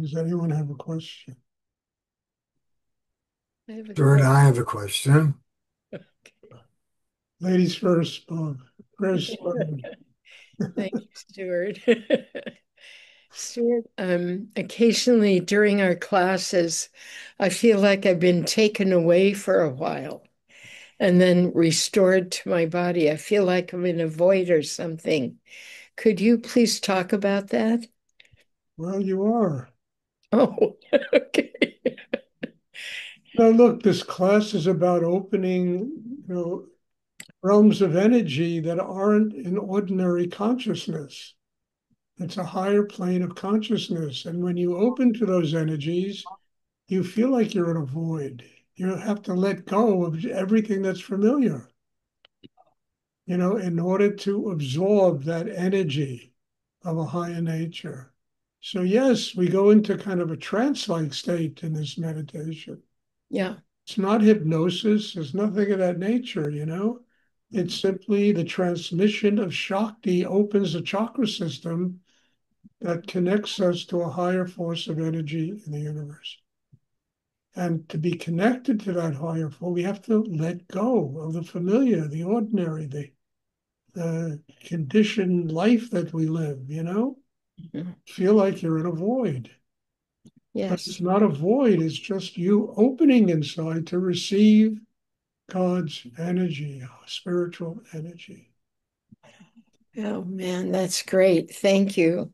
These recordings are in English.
Does anyone have a question? I have a Stuart, question. I have a question. Ladies first, Chris. Thank you, Stuart. Stuart, occasionally during our classes, I feel like I've been taken away for a while and then restored to my body. I feel like I'm in a void or something. Could you please talk about that? Well, you are. Oh, okay. Now, look, this class is about opening, realms of energy that aren't in ordinary consciousness. It's a higher plane of consciousness. And when you open to those energies, you feel like you're in a void. You have to let go of everything that's familiar, in order to absorb that energy of a higher nature. So, yes, we go into kind of a trance-like state in this meditation. Yeah, It's not hypnosis, there's nothing of that nature. It's simply the transmission of Shakti opens the chakra system that connects us to a higher force of energy in the universe. And to be connected to that higher force, we have to let go of the familiar, the ordinary, the conditioned life that we live. mhm. Feel like you're in a void. But Yes. it's not a void, it's just you opening inside to receive God's energy, spiritual energy. Oh man, that's great. Thank you.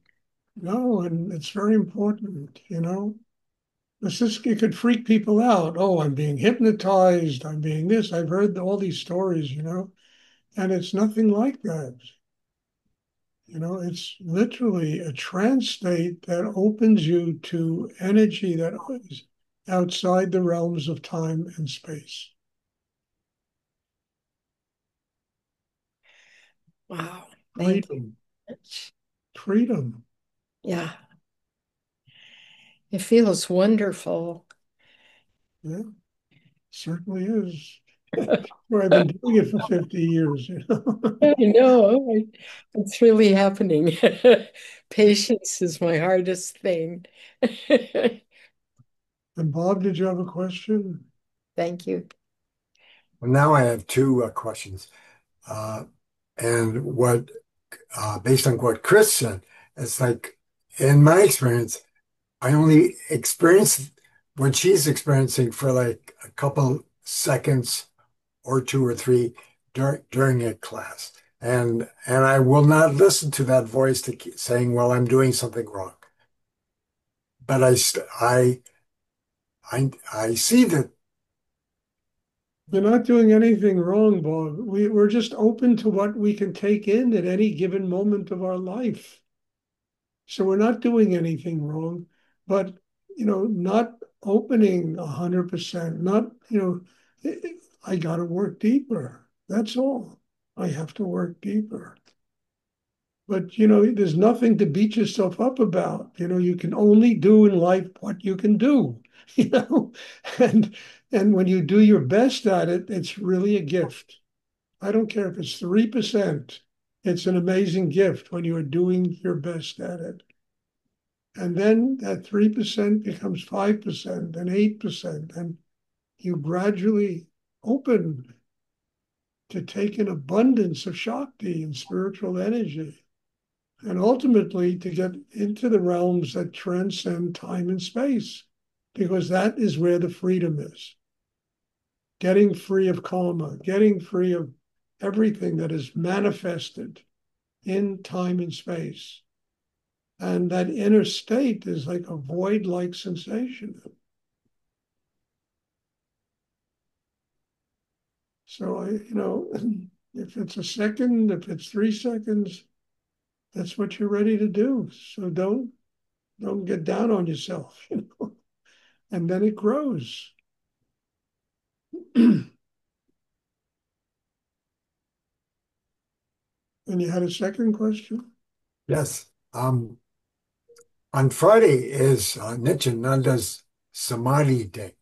No, and it's very important. It could freak people out. Oh, I'm being hypnotized. I'm being this. I've heard all these stories, and it's nothing like that. It's literally a trance state that opens you to energy that is outside the realms of time and space. Wow. Thank you Freedom, so much. freedom. Yeah, it feels wonderful. Yeah, certainly is. Where I've been doing it for 50 years. I know. It's really happening. Patience is my hardest thing. And Bob, did you have a question? Thank you. Well, now I have two questions. Uh, and based on what Chris said, it's like, in my experience, I only experience what she's experiencing for like a couple seconds or two or three during a class. And I will not listen to that voice to keep saying, well, I'm doing something wrong. But I see that. You're not doing anything wrong, Bob. We're just open to what we can take in at any given moment of our life. So we're not doing anything wrong, but not opening 100%. Not, I got to work deeper. That's all. I have to work deeper. But there's nothing to beat yourself up about. You can only do in life what you can do. You know, and and when you do your best at it, it's really a gift. I don't care if it's 3%. It's an amazing gift when you are doing your best at it. And then that 3% becomes 5% and 8%. And you gradually open to take an abundance of Shakti and spiritual energy. And ultimately to get into the realms that transcend time and space, because that is where the freedom is. Getting free of karma, getting free of everything that is manifested in time and space. And that inner state is like a void like sensation. So if it's a second, if it's 3 seconds, that's what you're ready to do. So don't get down on yourself. And then it grows. And you had a second question? Yes. On Friday is Nityananda's Samadhi Day.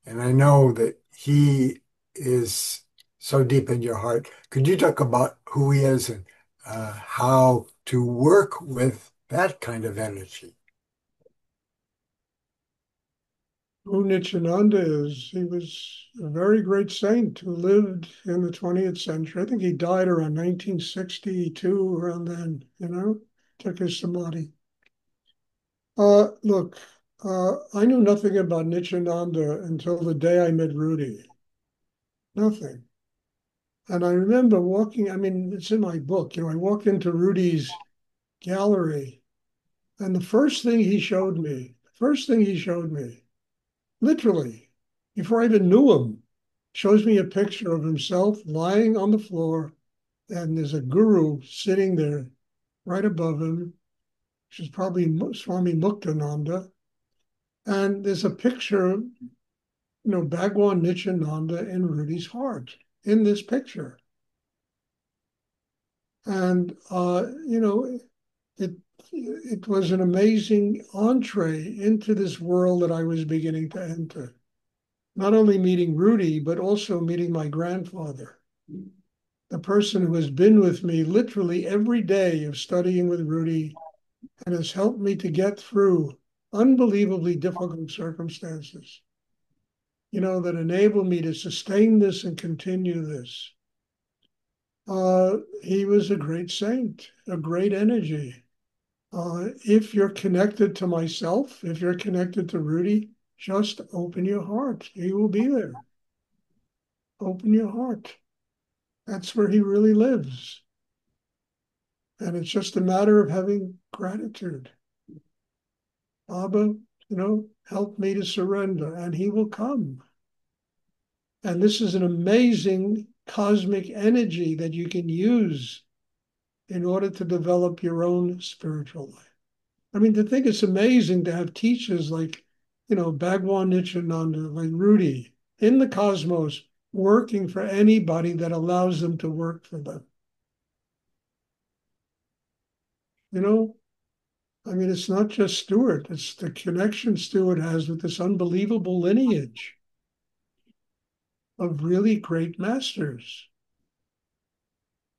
And I know that he is so deep in your heart. Could you talk about who he is and how to work with that kind of energy? Who Nityananda is, he was a very great saint who lived in the 20th century. I think he died around 1962, around then, took his samadhi. Look, I knew nothing about Nityananda until the day I met Rudy. Nothing. And I remember walking, I mean, it's in my book, I walked into Rudy's gallery, and the first thing he showed me, literally, before I even knew him, shows me a picture of himself lying on the floor, and there's a guru sitting there right above him, which is probably Swami Muktananda. And there's a picture, Bhagwan Nityananda in Rudy's heart in this picture. And, it, it was an amazing entree into this world that I was beginning to enter. Not only meeting Rudy, but also meeting my grandfather, the person who has been with me literally every day of studying with Rudy and has helped me to get through unbelievably difficult circumstances, that enable me to sustain this and continue this. He was a great saint, a great energy. If you're connected to myself, if you're connected to Rudy, just open your heart. He will be there. Open your heart. That's where he really lives. And it's just a matter of having gratitude. Abba, help me to surrender, and he will come. And this is an amazing cosmic energy that you can use in order to develop your own spiritual life. I mean, to think it's amazing to have teachers like, Bhagwan Nityananda, like Rudy, in the cosmos, working for anybody that allows them to work for them. I mean, it's not just Stuart, it's the connection Stuart has with this unbelievable lineage of really great masters.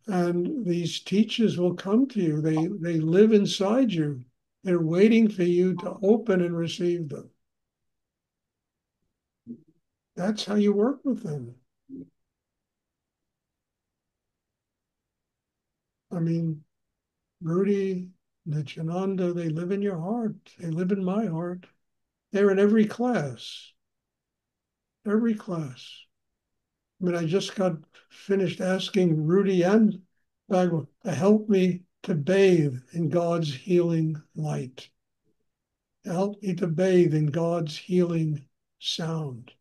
And these teachers will come to you. They live inside you. They're waiting for you to open and receive them. That's how you work with them. I mean, Rudy, Nityananda, they live in your heart. They live in my heart. They're in every class. Every class. I mean, I just got finished asking Rudy and Bagwell to help me to bathe in God's healing light. To help me to bathe in God's healing sound.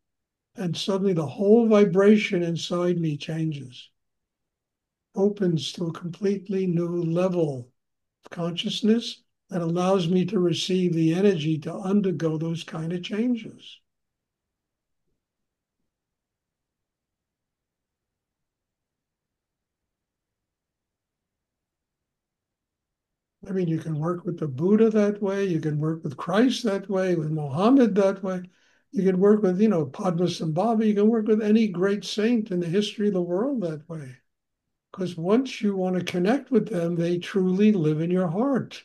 And suddenly the whole vibration inside me changes, opens to a completely new level of consciousness that allows me to receive the energy to undergo those kind of changes. I mean, you can work with the Buddha that way. You can work with Christ that way, with Muhammad that way. You can work with, Padmasambhava. You can work with any great saint in the history of the world that way. Because once you want to connect with them, they truly live in your heart.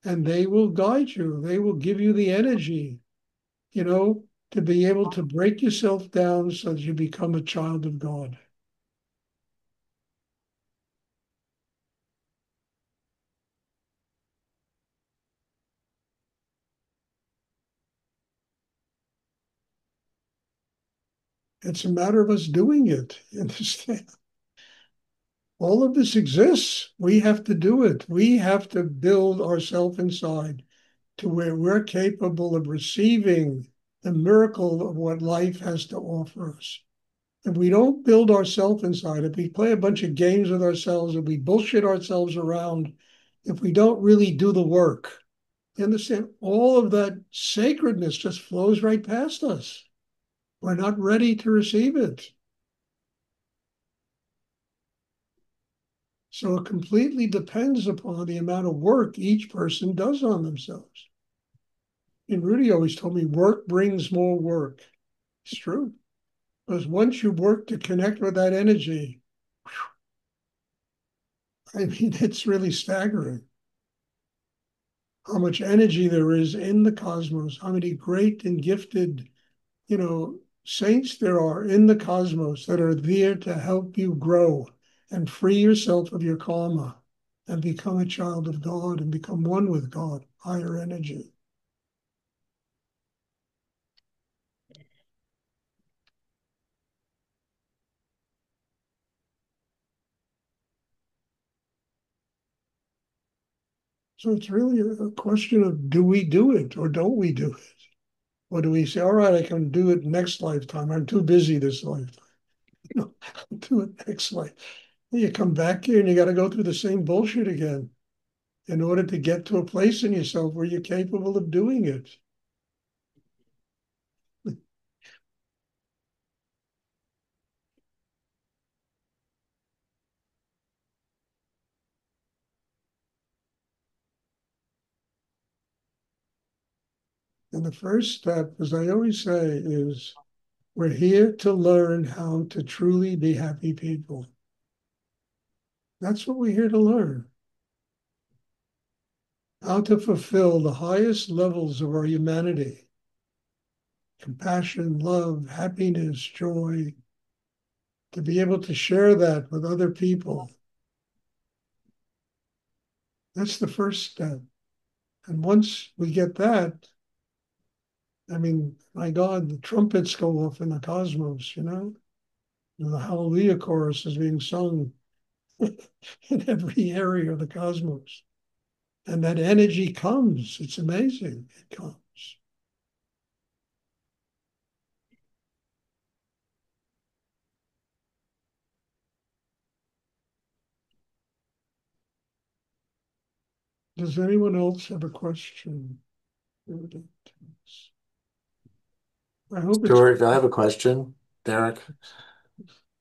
And they will guide you. They will give you the energy, to be able to break yourself down so that you become a child of God. It's a matter of us doing it. You understand? All of this exists. We have to do it. We have to build ourselves inside to where we're capable of receiving the miracle of what life has to offer us. If we don't build ourselves inside, if we play a bunch of games with ourselves, if we bullshit ourselves around, if we don't really do the work, you understand? All of that sacredness just flows right past us. We're not ready to receive it. So it completely depends upon the amount of work each person does on themselves. And Rudy always told me work brings more work. It's true. Because once you work to connect with that energy, I mean, it's really staggering. how much energy there is in the cosmos, how many great and gifted, saints there are in the cosmos that are there to help you grow and free yourself of your karma and become a child of God and become one with God, higher energy. So it's really a question of, do we do it or don't we do it? Or do we say, all right, I can do it next lifetime. I'm too busy this lifetime. I'll do it next life. You come back here and you got to go through the same bullshit again in order to get to a place in yourself where you're capable of doing it. And the first step, as I always say, is we're here to learn how to truly be happy people. That's what we're here to learn. How to fulfill the highest levels of our humanity. Compassion, love, happiness, joy. To be able to share that with other people. That's the first step. And once we get that, I mean, my God, the trumpets go off in the cosmos, And the Hallelujah chorus is being sung in every area of the cosmos. And that energy comes. It's amazing. It comes. Does anyone else have a question? I hope it's Stuart, I have a question. Derek,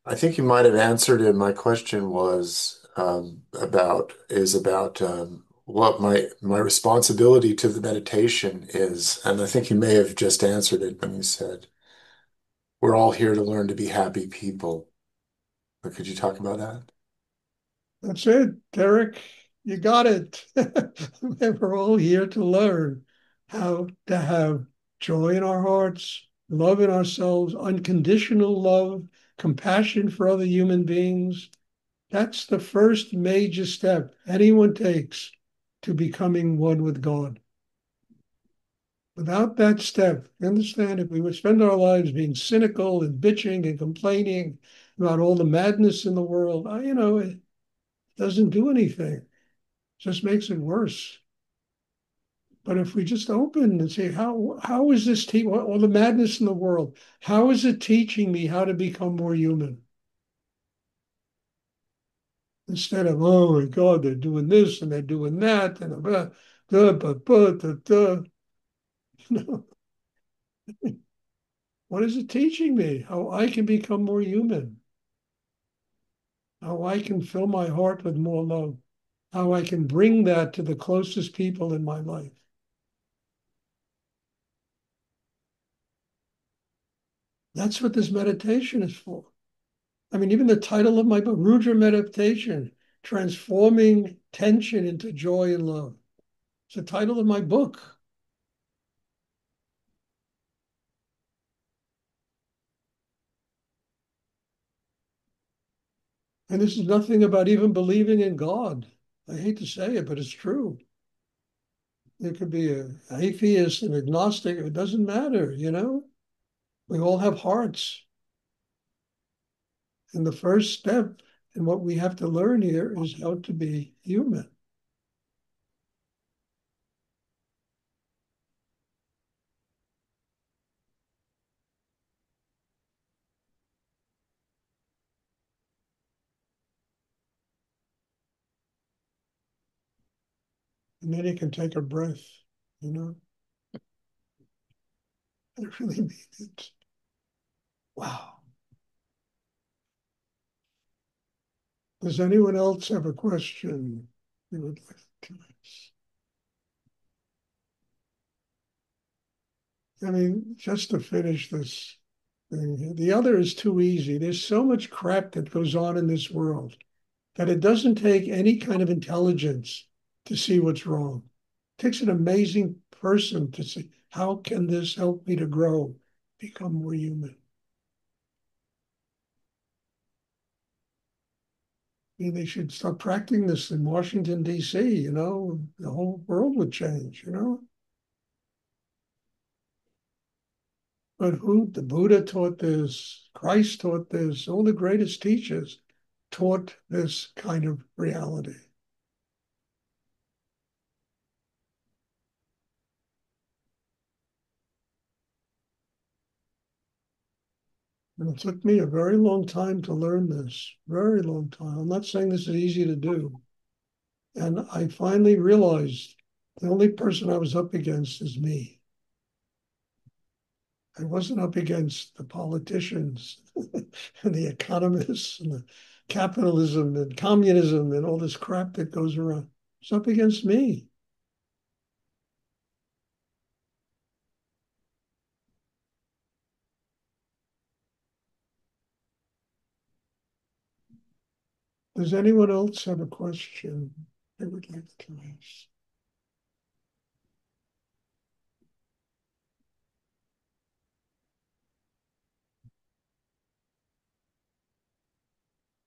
I think you might have answered it. My question was about what my responsibility to the meditation is, and I think you may have just answered it when you said we're all here to learn to be happy people. But could you talk about that? That's it, Derek. You got it. We're all here to learn how to have joy in our hearts, love in ourselves, unconditional love, compassion for other human beings. That's the first major step anyone takes to becoming one with God. Without that step, you understand, if we would spend our lives being cynical and bitching and complaining about all the madness in the world, it doesn't do anything. Just makes it worse. But if we just open and say, how is this all the madness in the world? How is it teaching me how to become more human? Instead of, oh my God, they're doing this and they're doing that and what is it teaching me? How I can become more human? How I can fill my heart with more love? How I can bring that to the closest people in my life? That's what this meditation is for. I mean, even the title of my book, Rudra Meditation, Transforming Tension into Joy and Love. It's the title of my book. And this is nothing about even believing in God. I hate to say it, but it's true. There could be an atheist, an agnostic, it doesn't matter, We all have hearts. And the first step in what we have to learn here is how to be human. And then you can take a breath, I really mean it. Wow. Does anyone else have a question you would like to ask? I mean, just to finish this thing, the other is too easy. There's so much crap that goes on in this world that it doesn't take any kind of intelligence to see what's wrong. takes an amazing person to say, how can this help me to grow, become more human? I mean, they should start practicing this in Washington, D.C., the whole world would change. But the Buddha taught this, Christ taught this, all the greatest teachers taught this kind of reality. And it took me a very long time to learn this, very long time. I'm not saying this is easy to do. And I finally realized the only person I was up against is me. I wasn't up against the politicians and the economists and the capitalism and communism and all this crap that goes around. It's up against me. Does anyone else have a question they would like to ask?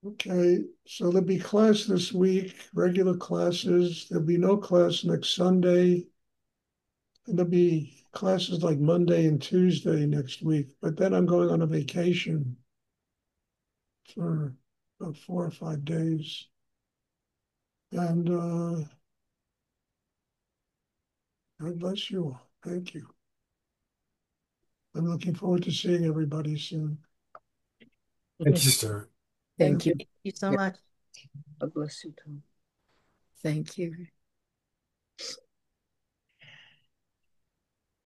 Okay, so there'll be class this week, regular classes. There'll be no class next Sunday. And there'll be classes like Monday and Tuesday next week. But then I'm going on a vacation for about 4 or 5 days. And God bless you all. Thank you. I'm looking forward to seeing everybody soon. Thank you, Stuart. Thank you. Thank you so much. God bless you too. Thank you.